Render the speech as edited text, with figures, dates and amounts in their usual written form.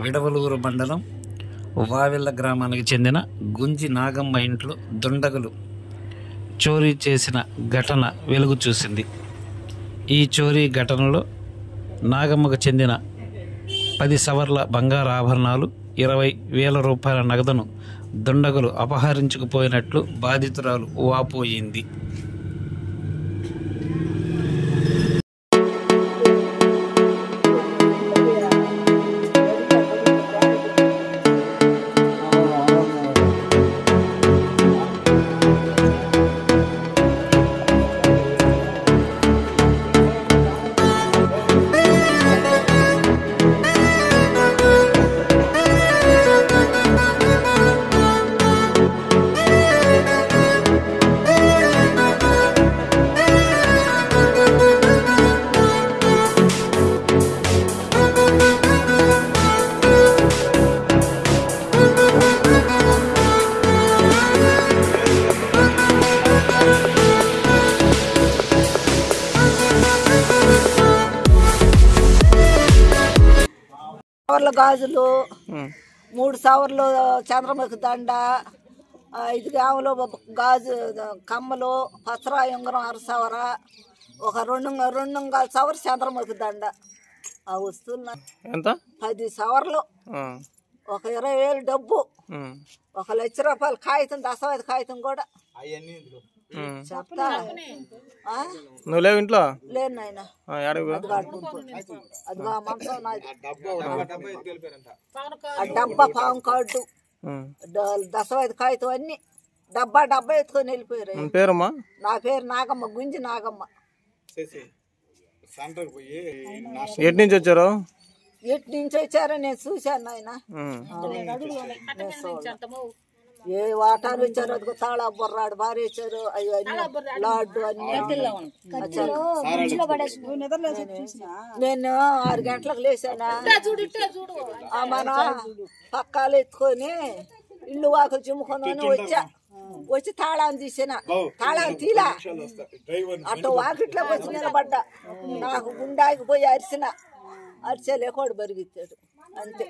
విడవలూరు మండలం వావిళ్ళ గ్రామానికి చెందిన గుంజి నాగమ్మ ఇంట్లో దుండగులు చోరీ చేసిన ఘటన వెలుగు చూసింది. ఈ చోరీ ఘటనలో నాగమ్మకు చెందిన 10 సవర్ల బంగారు ఆభరణాలు, 20,000 రూపాయల నగదును దుండగులు అపహరించుకుపోయినట్లు బాధితురాలు వాపోయింది. గాజులు 3 సవర్లు చంద్రముఖి దండ, 5 గ్రాములు గాజు కమ్మలు, పచ్చరాయి ఉంగరం 1/2 సవర, ఒక 2 సవర్ చంద్రముఖి దండ. ఆ వస్తువులు ఎంత 10 సవర్లు, ఒక 20,000 డబ్బు, 1 లక్ష రూపాయలు కాగితం, దశవాది కాగితం కూడా చెప్తా. నువ్వు లేవు ఇంట్లో? లేదు నాయన, అదిగో మంచం నాది, ఆ డబ్బా పాము కార్డు, దశవాది కాగితం అన్ని డబ్బా ఎత్తుకొని వెళ్ళిపోయారు. పేరమ్మా? నా పేరు నాగమ్మ, గుంజి నాగమ్మ. ఎటు నుంచి వచ్చారు? ఎటు నుంచి వచ్చారో నేను చూశాను నాయన. ఏ వాటాలు ఇచ్చారు, అదిగో తాళ బొర్రాడు భారీ ఇచ్చారు, లాడ్డు అన్ని. నేను 6 గంటలకు లేచానా, మన పక్కాలు ఎత్తుకొని ఇల్లు వాకులు చిమ్ముకొని వచ్చి తాళాన్ని తీసిన, తాళాన్ని తీలా అటు వాకిట్లోకి వచ్చి నిలబడ్డా. నాకు గుండాకి పోయి అరిచిన, అరిచే లేకోడు బరిగిచ్చాడు అంతే.